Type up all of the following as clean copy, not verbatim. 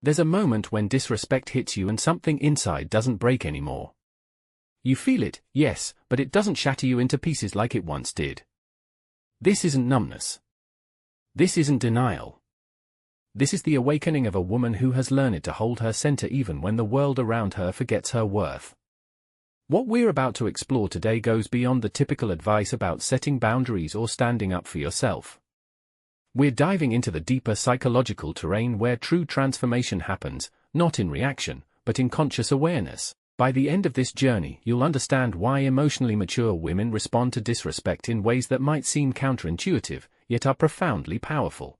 There's a moment when disrespect hits you and something inside doesn't break anymore. You feel it, yes, but it doesn't shatter you into pieces like it once did. This isn't numbness. This isn't denial. This is the awakening of a woman who has learned to hold her center even when the world around her forgets her worth. What we're about to explore today goes beyond the typical advice about setting boundaries or standing up for yourself. We're diving into the deeper psychological terrain where true transformation happens, not in reaction, but in conscious awareness. By the end of this journey, you'll understand why emotionally mature women respond to disrespect in ways that might seem counterintuitive, yet are profoundly powerful.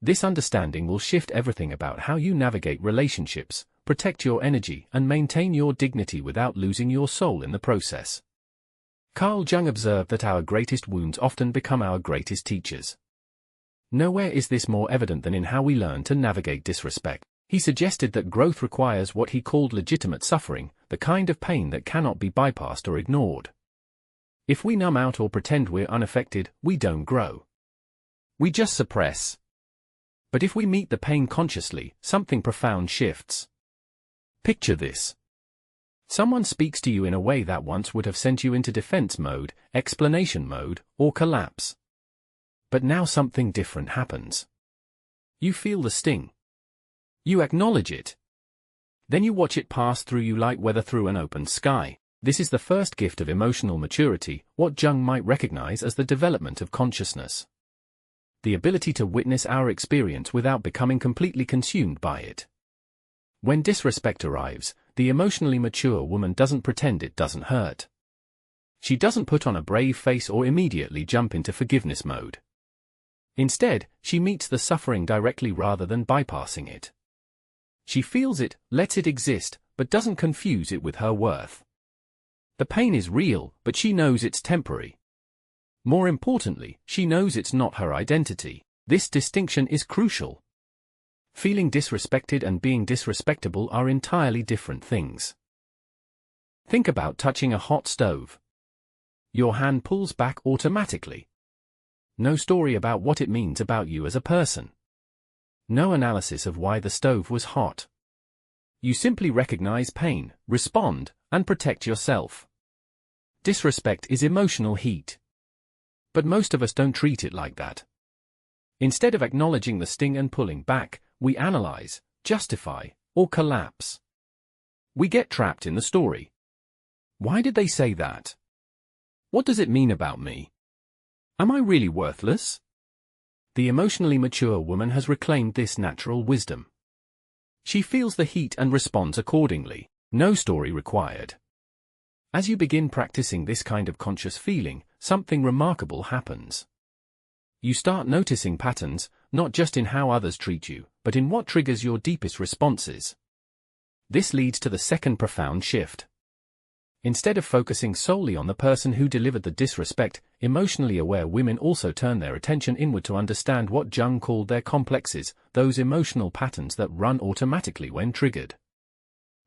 This understanding will shift everything about how you navigate relationships, protect your energy, and maintain your dignity without losing your soul in the process. Carl Jung observed that our greatest wounds often become our greatest teachers. Nowhere is this more evident than in how we learn to navigate disrespect. He suggested that growth requires what he called legitimate suffering, the kind of pain that cannot be bypassed or ignored. If we numb out or pretend we're unaffected, we don't grow. We just suppress. But if we meet the pain consciously, something profound shifts. Picture this. Someone speaks to you in a way that once would have sent you into defense mode, explanation mode, or collapse. But now something different happens. You feel the sting. You acknowledge it. Then you watch it pass through you like weather through an open sky. This is the first gift of emotional maturity, what Jung might recognize as the development of consciousness. The ability to witness our experience without becoming completely consumed by it. When disrespect arrives, the emotionally mature woman doesn't pretend it doesn't hurt. She doesn't put on a brave face or immediately jump into forgiveness mode. Instead, she meets the suffering directly rather than bypassing it. She feels it, lets it exist, but doesn't confuse it with her worth. The pain is real, but she knows it's temporary. More importantly, she knows it's not her identity. This distinction is crucial. Feeling disrespected and being disrespectable are entirely different things. Think about touching a hot stove. Your hand pulls back automatically. No story about what it means about you as a person. No analysis of why the stove was hot. You simply recognize pain, respond, and protect yourself. Disrespect is emotional heat. But most of us don't treat it like that. Instead of acknowledging the sting and pulling back, we analyze, justify, or collapse. We get trapped in the story. Why did they say that? What does it mean about me? Am I really worthless? The emotionally mature woman has reclaimed this natural wisdom. She feels the heat and responds accordingly. No story required. As you begin practicing this kind of conscious feeling, something remarkable happens. You start noticing patterns, not just in how others treat you, but in what triggers your deepest responses. This leads to the second profound shift. Instead of focusing solely on the person who delivered the disrespect, emotionally aware women also turn their attention inward to understand what Jung called their complexes, those emotional patterns that run automatically when triggered.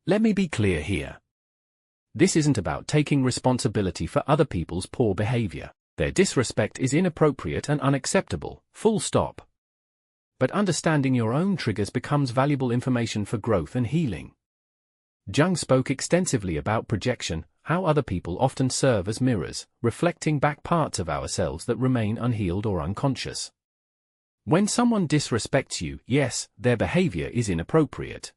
Let me be clear here. This isn't about taking responsibility for other people's poor behavior. Their disrespect is inappropriate and unacceptable, full stop. But understanding your own triggers becomes valuable information for growth and healing. Jung spoke extensively about projection, how other people often serve as mirrors, reflecting back parts of ourselves that remain unhealed or unconscious. When someone disrespects you, yes, their behavior is inappropriate.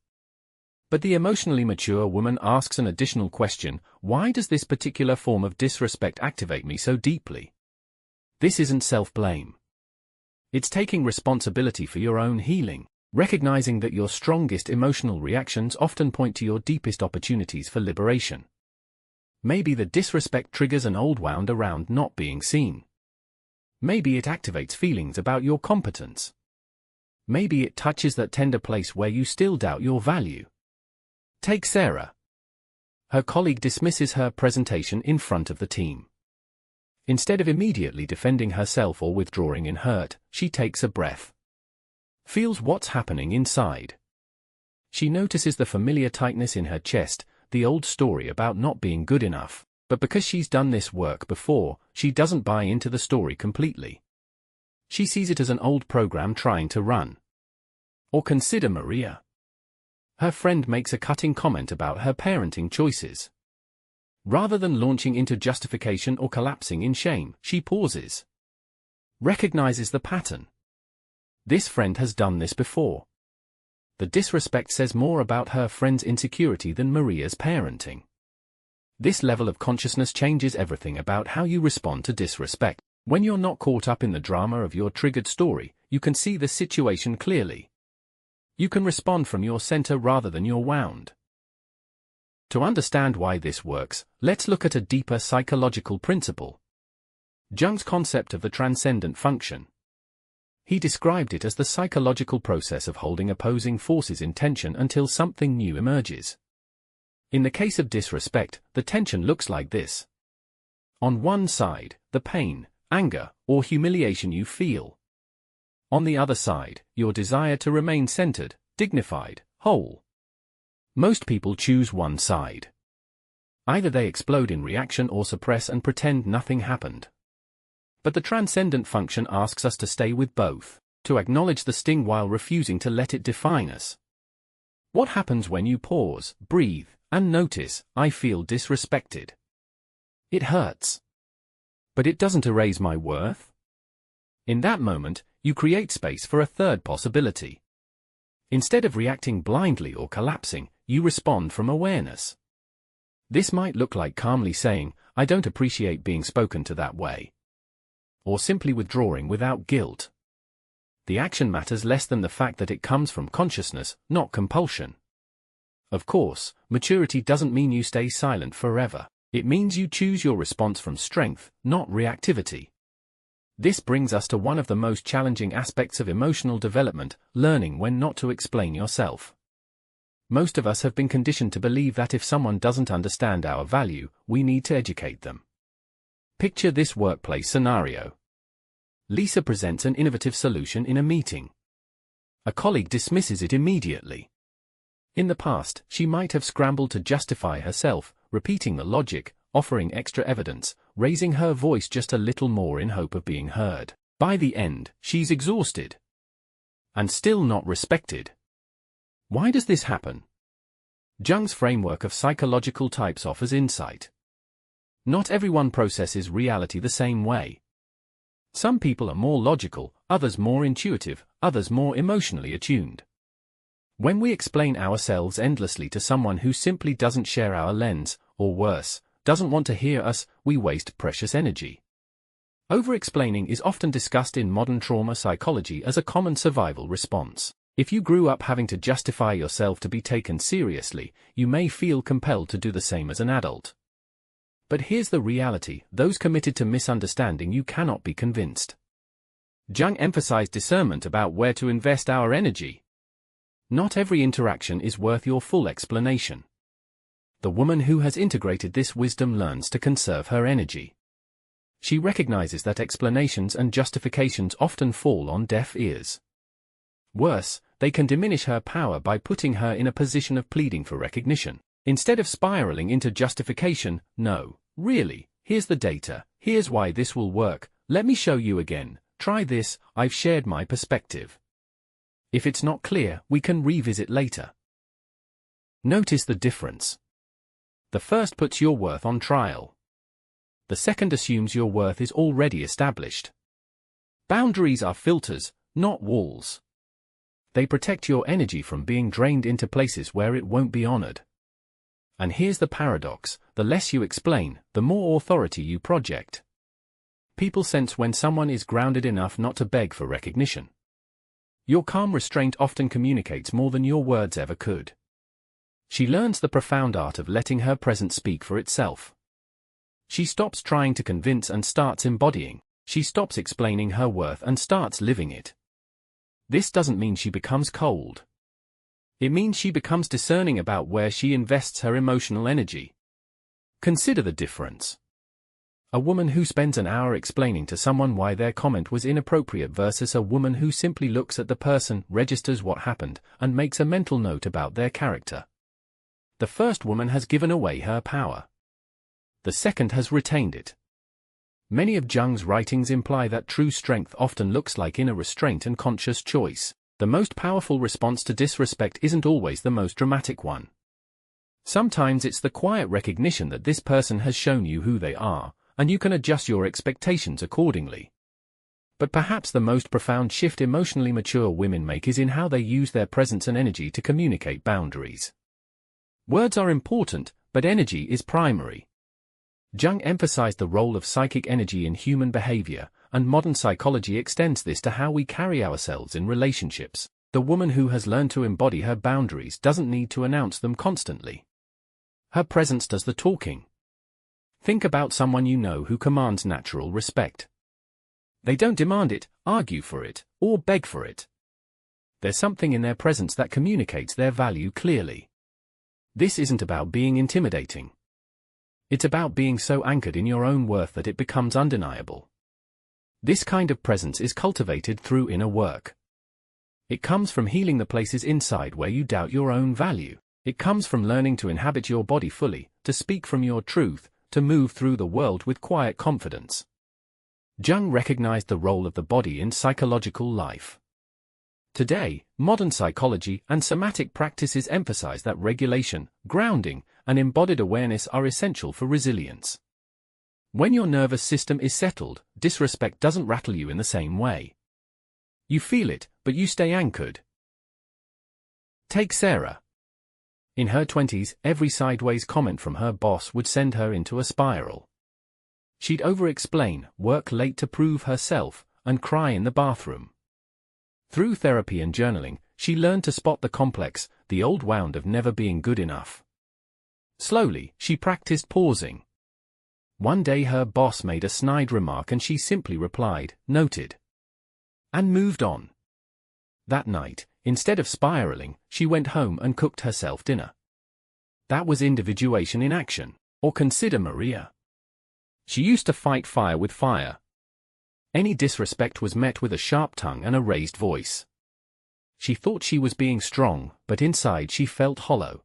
But the emotionally mature woman asks an additional question: why does this particular form of disrespect activate me so deeply? This isn't self-blame. It's taking responsibility for your own healing. Recognizing that your strongest emotional reactions often point to your deepest opportunities for liberation. Maybe the disrespect triggers an old wound around not being seen. Maybe it activates feelings about your competence. Maybe it touches that tender place where you still doubt your value. Take Sarah. Her colleague dismisses her presentation in front of the team. Instead of immediately defending herself or withdrawing in hurt, she takes a breath. Feels what's happening inside. She notices the familiar tightness in her chest, the old story about not being good enough. But because she's done this work before, she doesn't buy into the story completely. She sees it as an old program trying to run. Or consider Maria. Her friend makes a cutting comment about her parenting choices. Rather than launching into justification or collapsing in shame, she pauses. Recognizes the pattern. This friend has done this before. The disrespect says more about her friend's insecurity than Maria's parenting. This level of consciousness changes everything about how you respond to disrespect. When you're not caught up in the drama of your triggered story, you can see the situation clearly. You can respond from your center rather than your wound. To understand why this works, let's look at a deeper psychological principle. Jung's concept of the transcendent function. He described it as the psychological process of holding opposing forces in tension until something new emerges. In the case of disrespect, the tension looks like this. On one side, the pain, anger, or humiliation you feel. On the other side, your desire to remain centered, dignified, whole. Most people choose one side. Either they explode in reaction or suppress and pretend nothing happened. But the transcendent function asks us to stay with both, to acknowledge the sting while refusing to let it define us. What happens when you pause, breathe, and notice, I feel disrespected? It hurts. But it doesn't erase my worth. In that moment, you create space for a third possibility. Instead of reacting blindly or collapsing, you respond from awareness. This might look like calmly saying, I don't appreciate being spoken to that way. Or simply withdrawing without guilt. The action matters less than the fact that it comes from consciousness, not compulsion. Of course, maturity doesn't mean you stay silent forever. It means you choose your response from strength, not reactivity. This brings us to one of the most challenging aspects of emotional development, learning when not to explain yourself. Most of us have been conditioned to believe that if someone doesn't understand our value, we need to educate them. Picture this workplace scenario. Lisa presents an innovative solution in a meeting. A colleague dismisses it immediately. In the past, she might have scrambled to justify herself, repeating the logic, offering extra evidence, raising her voice just a little more in hope of being heard. By the end, she's exhausted. And still not respected. Why does this happen? Jung's framework of psychological types offers insight. Not everyone processes reality the same way. Some people are more logical, others more intuitive, others more emotionally attuned. When we explain ourselves endlessly to someone who simply doesn't share our lens, or worse, doesn't want to hear us, we waste precious energy. Over-explaining is often discussed in modern trauma psychology as a common survival response. If you grew up having to justify yourself to be taken seriously, you may feel compelled to do the same as an adult. But here's the reality, those committed to misunderstanding you cannot be convinced. Jung emphasized discernment about where to invest our energy. Not every interaction is worth your full explanation. The woman who has integrated this wisdom learns to conserve her energy. She recognizes that explanations and justifications often fall on deaf ears. Worse, they can diminish her power by putting her in a position of pleading for recognition. Instead of spiraling into justification, no, really, here's the data, here's why this will work, let me show you again, try this, I've shared my perspective. If it's not clear, we can revisit later. Notice the difference. The first puts your worth on trial. The second assumes your worth is already established. Boundaries are filters, not walls. They protect your energy from being drained into places where it won't be honored. And here's the paradox, the less you explain, the more authority you project. People sense when someone is grounded enough not to beg for recognition. Your calm restraint often communicates more than your words ever could. She learns the profound art of letting her presence speak for itself. She stops trying to convince and starts embodying. She stops explaining her worth and starts living it. This doesn't mean she becomes cold. It means she becomes discerning about where she invests her emotional energy. Consider the difference. A woman who spends an hour explaining to someone why their comment was inappropriate versus a woman who simply looks at the person, registers what happened, and makes a mental note about their character. The first woman has given away her power. The second has retained it. Many of Jung's writings imply that true strength often looks like inner restraint and conscious choice. The most powerful response to disrespect isn't always the most dramatic one. Sometimes it's the quiet recognition that this person has shown you who they are, and you can adjust your expectations accordingly. But perhaps the most profound shift emotionally mature women make is in how they use their presence and energy to communicate boundaries. Words are important, but energy is primary. Jung emphasized the role of psychic energy in human behavior, and modern psychology extends this to how we carry ourselves in relationships. The woman who has learned to embody her boundaries doesn't need to announce them constantly. Her presence does the talking. Think about someone you know who commands natural respect. They don't demand it, argue for it, or beg for it. There's something in their presence that communicates their value clearly. This isn't about being intimidating. It's about being so anchored in your own worth that it becomes undeniable. This kind of presence is cultivated through inner work. It comes from healing the places inside where you doubt your own value. It comes from learning to inhabit your body fully, to speak from your truth, to move through the world with quiet confidence. Jung recognized the role of the body in psychological life. Today, modern psychology and somatic practices emphasize that regulation, grounding, and embodied awareness are essential for resilience. When your nervous system is settled, disrespect doesn't rattle you in the same way. You feel it, but you stay anchored. Take Sarah. In her 20s, every sideways comment from her boss would send her into a spiral. She'd over-explain, work late to prove herself, and cry in the bathroom. Through therapy and journaling, she learned to spot the complex, the old wound of never being good enough. Slowly, she practiced pausing. One day her boss made a snide remark and she simply replied, "Noted," and moved on. That night, instead of spiraling, she went home and cooked herself dinner. That was individuation in action. Or consider Maria. She used to fight fire with fire. Any disrespect was met with a sharp tongue and a raised voice. She thought she was being strong, but inside she felt hollow.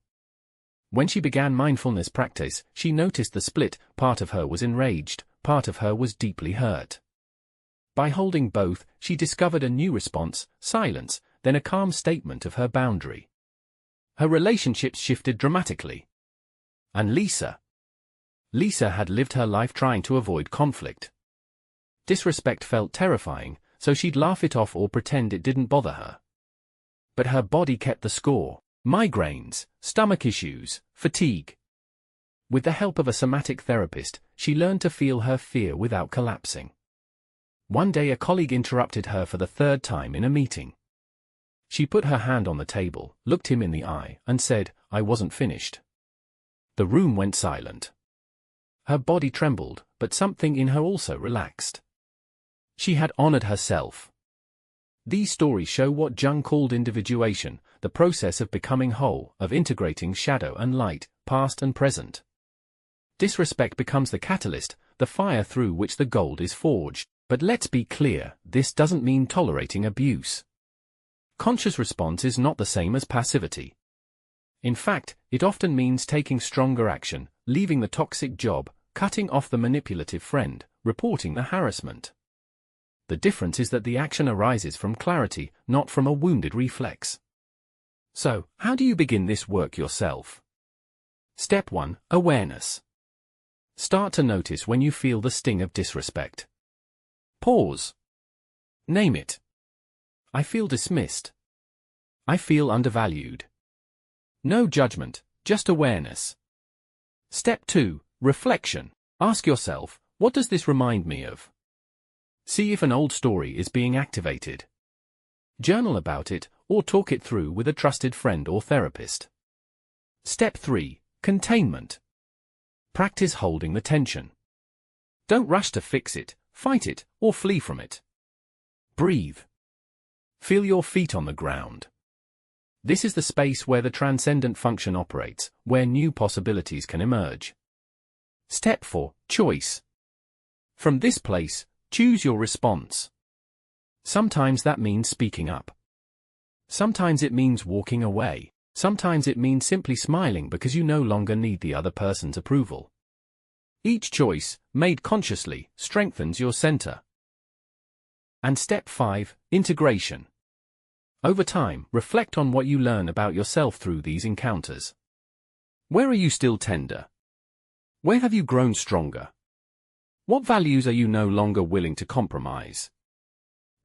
When she began mindfulness practice, she noticed the split. Part of her was enraged, part of her was deeply hurt. By holding both, she discovered a new response, silence, then a calm statement of her boundary. Her relationships shifted dramatically. And Lisa had lived her life trying to avoid conflict. Disrespect felt terrifying, so she'd laugh it off or pretend it didn't bother her. But her body kept the score: migraines, stomach issues, fatigue. With the help of a somatic therapist, she learned to feel her fear without collapsing. One day a colleague interrupted her for the third time in a meeting. She put her hand on the table, looked him in the eye, and said, "I wasn't finished." The room went silent. Her body trembled, but something in her also relaxed. She had honored herself. These stories show what Jung called individuation, the process of becoming whole, of integrating shadow and light, past and present. Disrespect becomes the catalyst, the fire through which the gold is forged. But let's be clear, this doesn't mean tolerating abuse. Conscious response is not the same as passivity. In fact, it often means taking stronger action, leaving the toxic job, cutting off the manipulative friend, reporting the harassment. The difference is that the action arises from clarity, not from a wounded reflex. So, how do you begin this work yourself? Step 1. Awareness. Start to notice when you feel the sting of disrespect. Pause. Name it. I feel dismissed. I feel undervalued. No judgment, just awareness. Step 2. Reflection. Ask yourself, what does this remind me of? See if an old story is being activated. Journal about it, or talk it through with a trusted friend or therapist. Step 3. Containment. Practice holding the tension. Don't rush to fix it, fight it, or flee from it. Breathe. Feel your feet on the ground. This is the space where the transcendent function operates, where new possibilities can emerge. Step 4. Choice. From this place, choose your response. Sometimes that means speaking up. Sometimes it means walking away. Sometimes it means simply smiling because you no longer need the other person's approval. Each choice, made consciously, strengthens your center. And step 5, integration. Over time, reflect on what you learn about yourself through these encounters. Where are you still tender? Where have you grown stronger? What values are you no longer willing to compromise?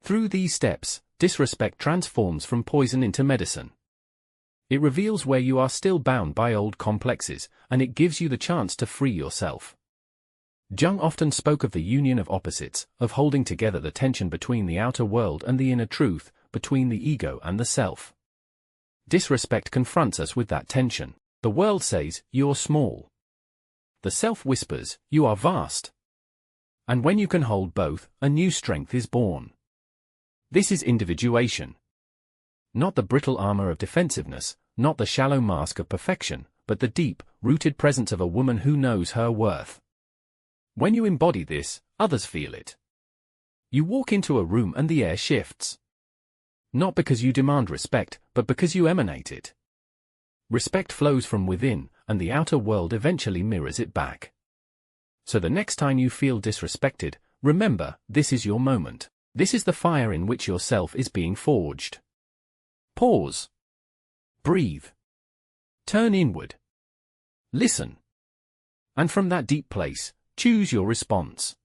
Through these steps, disrespect transforms from poison into medicine. It reveals where you are still bound by old complexes, and it gives you the chance to free yourself. Jung often spoke of the union of opposites, of holding together the tension between the outer world and the inner truth, between the ego and the self. Disrespect confronts us with that tension. The world says, "You're small." The self whispers, "You are vast." And when you can hold both, a new strength is born. This is individuation. Not the brittle armor of defensiveness, not the shallow mask of perfection, but the deep, rooted presence of a woman who knows her worth. When you embody this, others feel it. You walk into a room and the air shifts. Not because you demand respect, but because you emanate it. Respect flows from within, and the outer world eventually mirrors it back. So the next time you feel disrespected, remember, this is your moment. This is the fire in which your self is being forged. Pause. Breathe. Turn inward. Listen. And from that deep place, choose your response.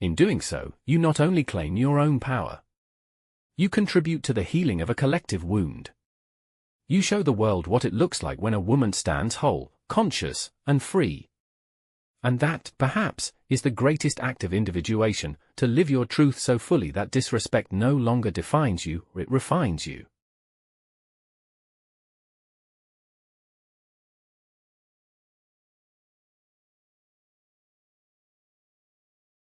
In doing so, you not only claim your own power. You contribute to the healing of a collective wound. You show the world what it looks like when a woman stands whole, conscious, and free. And that, perhaps, is the greatest act of individuation, to live your truth so fully that disrespect no longer defines you, it refines you.